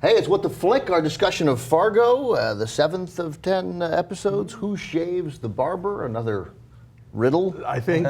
Hey, it's What the Flick, our discussion of Fargo, the 7th of 10 episodes. Who shaves the barber? Another riddle, I think,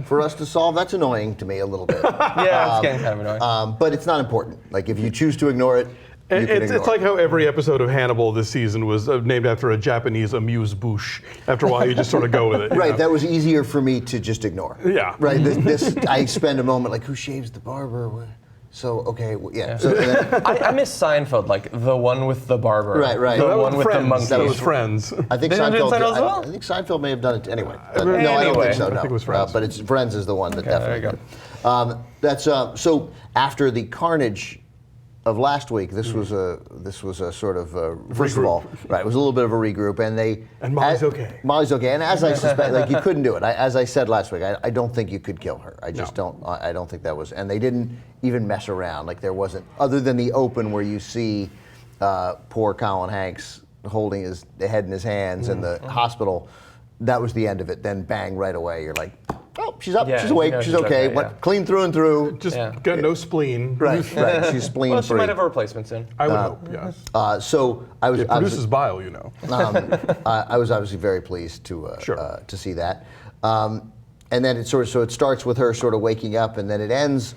for us to solve. That's annoying to me a little bit. Yeah, it's getting kind of annoying. But it's not important. Like, if you choose to ignore it, you can ignore It's like how every episode of Hannibal this season was named after a Japanese amuse-bouche. After a while, you just sort of go with it. Right, know? that was easier for me to just ignore. Yeah. Right, this I spend a moment like, who shaves the barber? So, okay, yeah. So, then, I miss Seinfeld, like the one with the barber. Right. The That one with Friends. the monkey. That was Friends. I think They didn't do Seinfeld, Seinfeld as well? I think Seinfeld may have done it anyway. But Anyway. no, I don't think so. I No, think it was Friends. But it's Friends is the one that definitely. there you did. That's so after the carnage of last week, this was a sort of first of all, right? It was a little bit of a regroup, and Molly's okay. Molly's okay, and as I suspect, like you couldn't do it. As I said last week, I don't think you could kill her. I just don't. I don't think that was, and they didn't even mess around. Like there wasn't, other than the open where you see poor Colin Hanks holding his head in his hands in the hospital. That was the end of it. Then bang, right away, you're like, oh, she's up, Yeah, she's awake, you know she's she's okay, okay, went yeah. clean through and through. Just Yeah. got no spleen. Right, she's spleen Well, she free. might have a replacement soon. I would hope, yes. So I was, It produces bile, you know. I was obviously very pleased to Sure. to see that, and then it it starts with her sort of waking up, and then it ends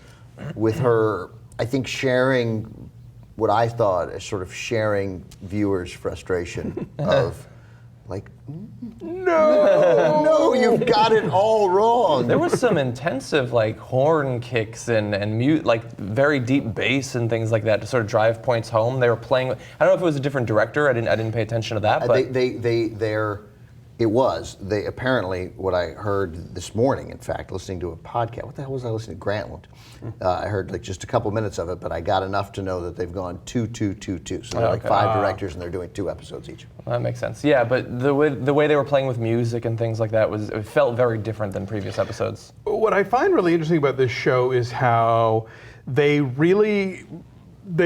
with her, I think, sharing what I thought as sort of sharing viewers' frustration of like, no, you've got it all wrong. There was some intensive like horn kicks and mute, like very deep bass and things like that to sort of drive points home. They were playing. I don't know if it was a different director. I didn't pay attention to that. But It was. They apparently, what I heard this morning, in fact, listening to a podcast. What the hell was I listening to? Grantland. I heard like just a couple minutes of it, but I got enough to know that they've gone 2-2-2-2. So they're like 5 directors, and they're doing 2 episodes each. That makes sense. Yeah, but the way they were playing with music and things like that it felt very different than previous episodes. What I find really interesting about this show is how they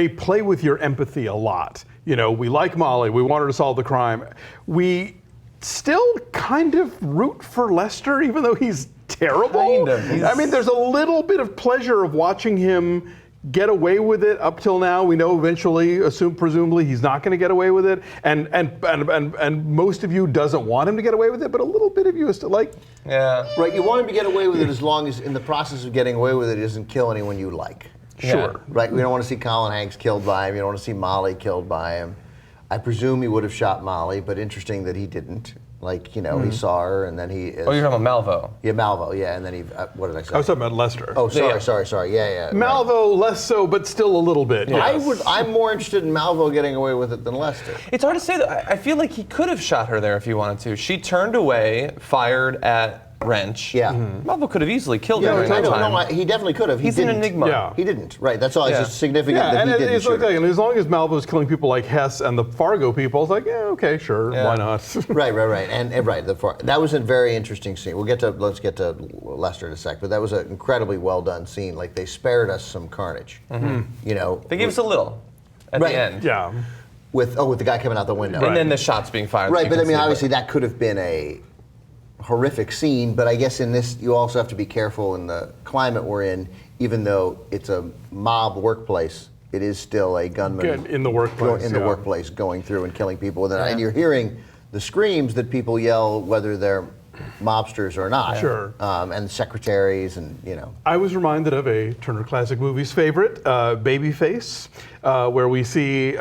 play with your empathy a lot. You know, we like Molly, we want her to solve the crime. We still kind of root for Lester, even though he's terrible. Kind of. I mean, there's a little bit of pleasure of watching him get away with it up till now. We know eventually, presumably, he's not going to get away with it, and most of you doesn't want him to get away with it, but a little bit of you is still like, Yeah. Right, you want him to get away with it as long as, in the process of getting away with it, he doesn't kill anyone you like. sure. Right, we don't want to see Colin Hanks killed by him. You don't want to see Molly killed by him. I presume he would have shot Molly, but interesting that he didn't. Like, you know, he saw her, and then he... Oh, you're talking about Malvo. Yeah, Malvo, yeah, and then he... what did I say? I was talking about Lester. Oh, Yeah. sorry, yeah. Malvo, less so, but still a little bit. Right. Yes. I'm more interested in Malvo getting away with it than Lester. It's hard to say that. I feel like he could have shot her there if he wanted to. She turned away, fired at Wrench. Yeah. Malvo could have easily killed her Yeah, during that time. no, he definitely could have. He He's an didn't. enigma. Yeah. He didn't. Right, that's all. Yeah. It's just significant Yeah, that and he didn't it's shoot like, her. and as long as Malvo's killing people like Hess and the Fargo people, it's like, yeah, okay, sure, Yeah. why not? Right, and right. That was a very interesting scene. Let's get to Lester in a sec, but that was an incredibly well done scene. Like they spared us some carnage. You know, They gave us a little at Right. the end. Yeah. with the guy coming out the window. And then the shots being fired. Right, you but can I mean, see, obviously that could have been a horrific scene, but I guess in this you also have to be careful in the climate we're in. Even though it's a mob workplace, it is still a gunman In the workplace. workplace going through and killing people. And you're hearing the screams that people yell, whether they're mobsters or not. Sure. And secretaries and, you know. I was reminded of a Turner Classic Movies favorite, Babyface, where we see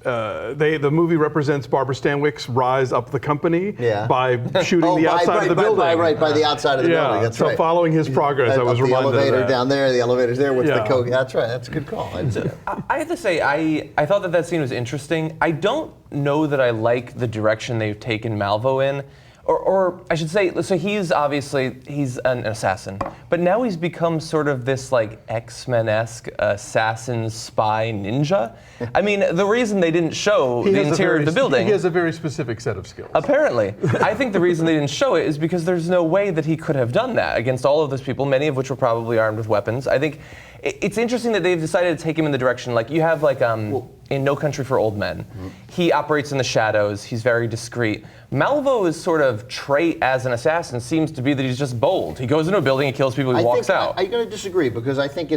the movie represents Barbara Stanwyck's rise up the company by shooting the outside of the building. By the outside of the building. That's so right. following his progress, I was reminded of that. The elevator down there, the elevator's there. What's Yeah. the coke? That's right. That's a good call. I didn't see that. I have to say, I thought that scene was interesting. I don't know that I like the direction they've taken Malvo in. Or I should say, so he's an assassin, but now he's become sort of this like X-Men-esque assassin spy ninja. I mean, the reason they didn't show the interior of the building. He has a very specific set of skills. Apparently. I think the reason they didn't show it is because there's no way that he could have done that against all of those people, many of which were probably armed with weapons. I think it's interesting that they've decided to take him in the direction, like you have like in No Country for Old Men. He operates in the shadows, he's very discreet. Malvo's sort of trait as an assassin seems to be that he's just bold. He goes into a building, he kills people, he walks out. I'm going to disagree because I think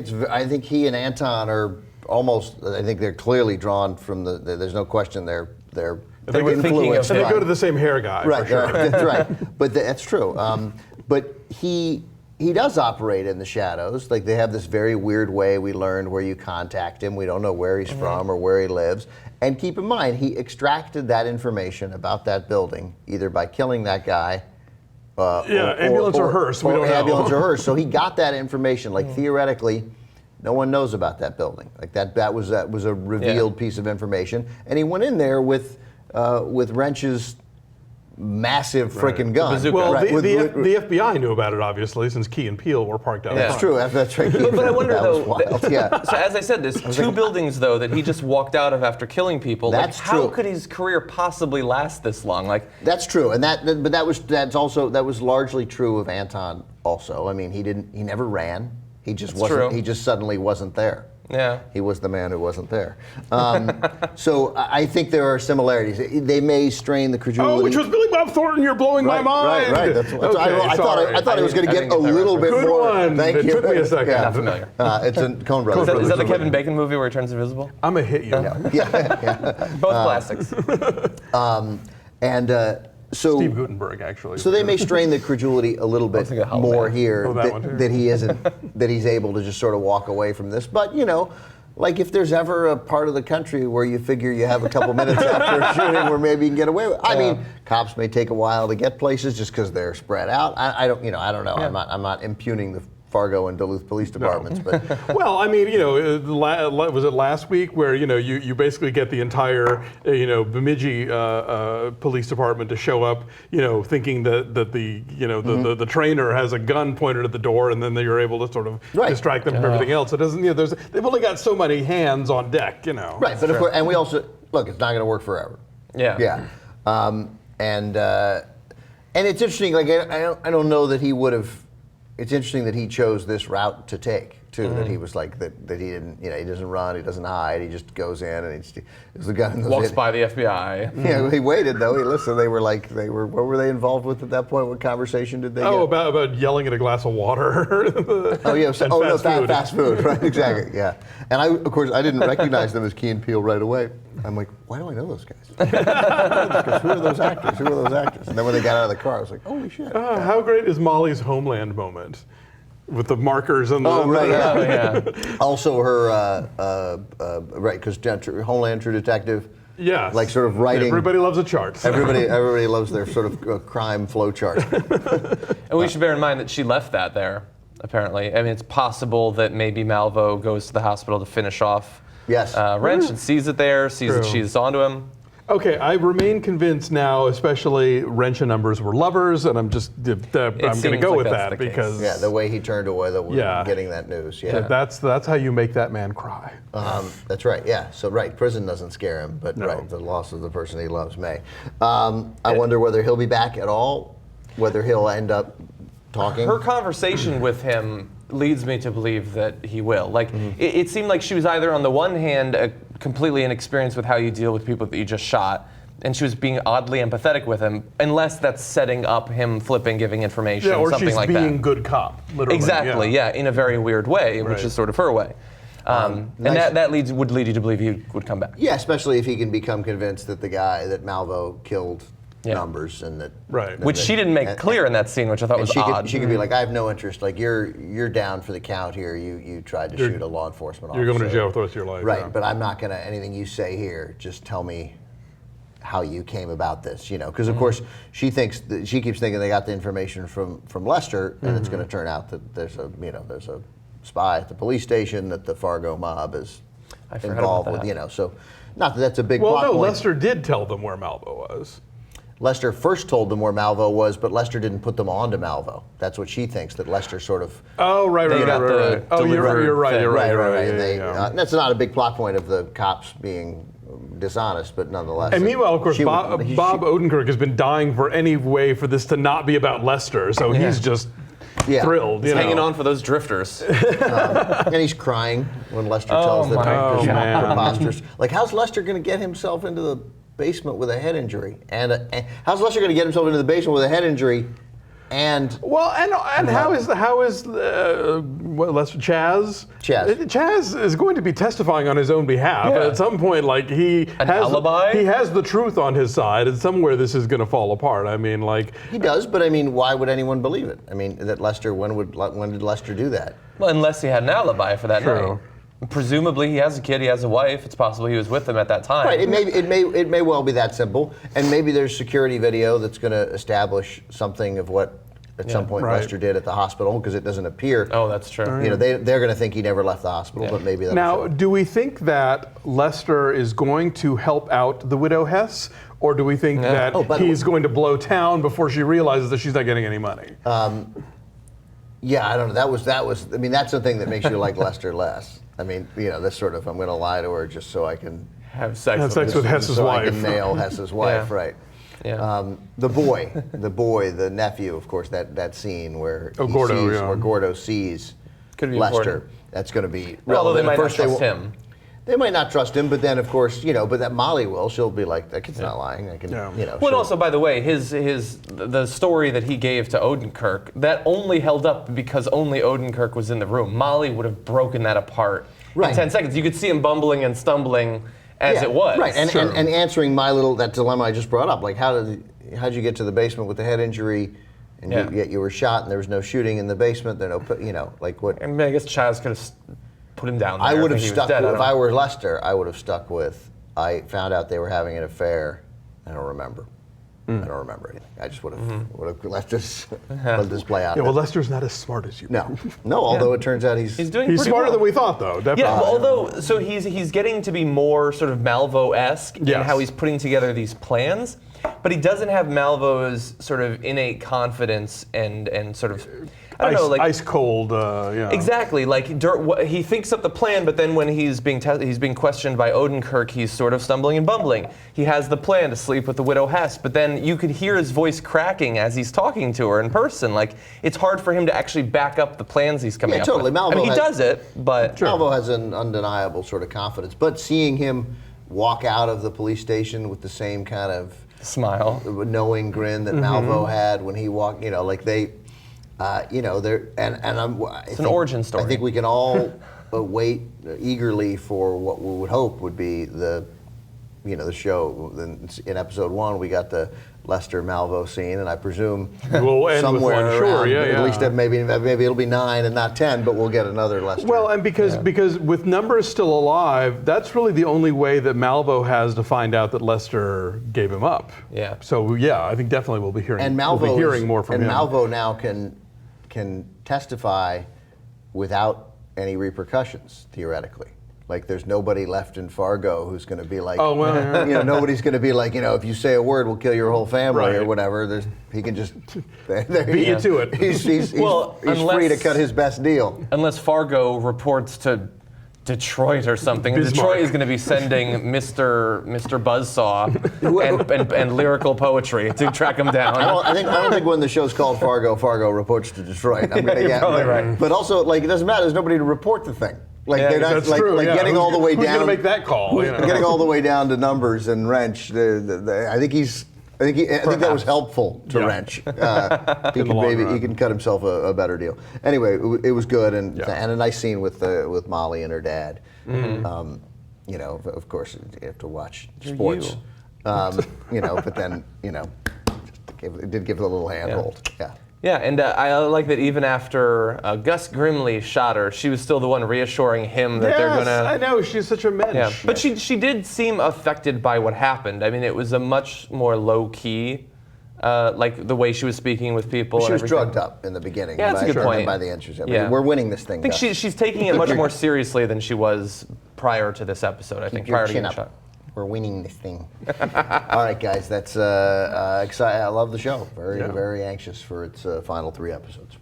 he and Anton almost. I think they're clearly drawn from the. There's no question they're They were thinking of influenced And they by- go to the same hair guy, Right, for sure. right, that's right. But that's true. But he does operate in the shadows. Like they have this very weird way we learned where you contact him. We don't know where he's from or where he lives. And keep in mind, he extracted that information about that building either by killing that guy. Ambulance or hearse, we don't know. Ambulance or hearse. So he got that information. Like theoretically, no one knows about that building. Like that was a revealed piece of information. And he went in there with Wrench's massive frickin' gun. bazooka. Well, Right, the with- FBI knew about it, obviously, since Key and Peele were parked out That's front. true. That's right. But I wonder that was though. wild. Yeah. So as I said, there's two buildings though that he just walked out of after killing people. That's how true. could his career possibly last this long? Like, That's true, and that was largely true of Anton. Also, I mean, he never ran. He just That's wasn't. true. He just suddenly wasn't there. yeah. He was the man who wasn't there. So I think there are similarities. They may strain the credulity. Oh, which was Billy Bob Thornton, you're blowing my mind. Right. That's, Okay, I thought it was going to get a little bit Good more. one. Thank It you. took me a second. Yeah. Not familiar. It's a Coen Brothers. Is that the movie. Kevin Bacon movie where he turns invisible? I'm going to hit you. Yeah. Both classics. So Steve Guttenberg, actually. So they may strain the credulity a little bit thinking of Hollow more Man. here Oh, that one too. that he isn't that he's able to just sort of walk away from this. But like if there's ever a part of the country where you figure you have a couple minutes after a shooting where maybe you can get away with. I mean, cops may take a while to get places just because they're spread out. I don't know. Yeah. I'm not impugning the Fargo and Duluth police departments, but Well, I mean, was it last week where you basically get the entire Bemidji police department to show up, thinking that the trainer has a gun pointed at the door, and then you're able to sort of distract them from everything else. It doesn't. They've only got so many hands on deck, right. But of course, and we also look. It's not going to work forever. Yeah. Yeah. And it's interesting. Like I don't know that he would have. It's interesting that he chose this route to take too. That he was like that he didn't. He doesn't run. He doesn't hide. He just goes in and there's the gun. Walks by the FBI. Yeah, he waited though. He listened. They were. What were they involved with at that point? What conversation did they? Oh, get? about yelling at a glass of water. Oh yeah. And Fast food. Right. Exactly. Yeah. And of course I didn't recognize them as Key and Peele right away. I'm like, why do I know those guys? Because who are those actors? Who are those actors? And then when they got out of the car, I was like, holy shit. How great is Molly's Homeland moment? With the markers and the... Oh, right, yeah. Oh yeah. Also her, right, because Homeland True Detective, Yes. like sort of writing. Everybody loves a chart. Everybody loves their sort of crime flow chart. And we should bear in mind that she left that there, apparently. I mean, it's possible that maybe Malvo goes to the hospital to finish off Yes. Wrench and sees it there, sees that True. she's onto him. Okay, I remain convinced now, especially Wrench and Numbers were lovers, and I'm just I'm going to seems go like with that's that the case. because Yeah, the way he turned away, getting that news. Yeah. that's how you make that man cry. That's right. Yeah. So prison doesn't scare him, but the loss of the person he loves may. I wonder whether he'll be back at all, whether he'll end up talking. Her conversation with him leads me to believe that he will. Like, it seemed like she was either on the one hand completely inexperienced with how you deal with people that you just shot, and she was being oddly empathetic with him, unless that's setting up him flipping, giving information, Or something she's like being that. good cop, literally. Exactly, yeah, in a very weird way, Right. which is sort of her way. And nice. that would lead you to believe he would come back. Yeah, especially if he can become convinced that the guy that Malvo killed Numbers and that. Right. Which she didn't make clear in that scene, which I thought And was odd. she could be like, I have no interest. Like you're down for the count here. You tried to shoot a law enforcement officer. You're going to jail for the rest of your life. Right, yeah. but I'm not gonna anything you say here. Just tell me how you came about this. Because of course she keeps thinking they got the information from Lester, and it's going to turn out that there's a spy at the police station that the Fargo mob is forgot involved about with. that. So not that that's a big Well, plot no, point. Lester did tell them where Malvo was. Lester first told them where Malvo was, but Lester didn't put them on to Malvo. That's what she thinks, that Lester sort of. Oh, right. got the Oh, you're right. delivered Right. Yeah, And they, yeah. that's not a big plot point of the cops being dishonest, but nonetheless. And meanwhile, of course, she Bob would- Odenkirk has been dying for any way for this to not be about Lester, so he's just Yeah. thrilled. He's hanging on for those drifters. And he's crying when Lester tells them my it's God. preposterous. Like, how's Lester going to get himself into the basement with a head injury? And how's Lester going to get himself into the basement with a head injury and Well, and how is Chaz? Chaz is going to be testifying on his own behalf. Yeah. At some point, like he alibi? He has the truth on his side, and somewhere this is going to fall apart. I mean, like he does, but I mean, why would anyone believe it? I mean, that Lester. When did Lester do that? Well, unless he had an alibi for that True. night. Presumably, he has a kid, he has a wife. It's possible he was with them at that time. Right. It may well be that simple, and maybe there's security video that's going to establish something of what at some point Right. Lester did at the hospital, because it doesn't appear. Oh, that's true. You know, they're going to think he never left the hospital, but maybe that's now, do we think that Lester is going to help out the widow Hess, or do we think that he's going to blow town before she realizes that she's not getting any money? Yeah, I don't know. That was. I mean, that's the thing that makes you like Lester less. I mean, you know, this sort of, I'm going to lie to her just so I can Have sex with Hess's so wife. I can nail Hess's wife, Yeah. right? Yeah. The boy, the nephew, of course, that scene where Gordo sees Could be Lester. important. That's going to be Although they relevant. might At not first trust him. They might not trust him, but then of course, you know, but that Molly will. She'll be like, that kid's not lying. I can, you know. Well, and she'll- also, by the way, the story that he gave to Odenkirk, that only held up because only Odenkirk was in the room. Molly would have broken that apart in 10 seconds. You could see him bumbling and stumbling as it was. Right, and answering that dilemma I just brought up, like how'd you get to the basement with the head injury, and yet you were shot, and there was no shooting in the basement. There no, you know, like what? I mean, I guess Chaz could have put him down there. I would have he was stuck dead. with, if I were Lester, I would have stuck with, I found out they were having an affair. I don't remember. I don't remember anything. I just would have let this play out. Yeah, well, Lester's not as smart as you. No. Although it turns out he's doing He's pretty smarter well. than we thought, though. Definitely. Yeah, although so he's getting to be more sort of Malvo-esque in how he's putting together these plans, but he doesn't have Malvo's sort of innate confidence and sort of I don't know, like ice cold. Yeah. Exactly. Like he thinks up the plan, but then when he's being questioned by Odenkirk, he's sort of stumbling and bumbling. He has the plan to sleep with the widow Hess, but then you could hear his voice cracking as he's talking to her in person. Like it's hard for him to actually back up the plans he's coming up totally. with. Malvo I mean, he does it, but Malvo has an undeniable sort of confidence. But seeing him walk out of the police station with the same kind of smile, knowing grin that Malvo had when he walked, you know, like they. You know, it's an origin story. I think we can all wait eagerly for what we would hope would be the show. In episode 1, we got the Lester Malvo scene, and I presume we'll end somewhere with one, around, sure, at least maybe it'll be 9 and not 10, but we'll get another Lester. Well, and because with numbers still alive, that's really the only way that Malvo has to find out that Lester gave him up. Yeah. So I think definitely we'll be hearing. Malvo more from him. And Malvo now can testify without any repercussions, theoretically. Like there's nobody left in Fargo who's going to be like, you know, nobody's going to be like, you know, if you say a word, we'll kill your whole family or whatever. He can just beat you to it. He's free to cut his best deal. Unless Fargo reports to Detroit or something. And Detroit is going to be sending Mr. Buzzsaw and lyrical poetry to track him down. I don't think when the show's called Fargo reports to Detroit. I'm gonna You're probably right. But also, like, it doesn't matter. There's nobody to report the thing. Like they're not that's like, true, like getting all the way who's down. Who's gonna make that call? You know? Getting all the way down to Numbers and Wrench. I think that was helpful to Wrench. He can cut himself a better deal. Anyway, it was good and a nice scene with Molly and her dad. Mm-hmm. You know, of course, you have to watch sports. You know, but then it did give it a little handhold. Yeah. Yeah, and I like that even after Gus Grimley shot her, she was still the one reassuring him that they're gonna. I know, she's such a mensch. Yeah, but she did seem affected by what happened. I mean, it was a much more low key, like the way she was speaking with people. She was everything. drugged up in the beginning. Yeah, that's a good point. By the entrance, Yeah. we're winning this thing. I think she's taking it much more seriously than she was prior to this episode. I think prior to getting shot. We're winning this thing. All right, guys, that's exciting. I love the show. Very anxious for its final 3 episodes.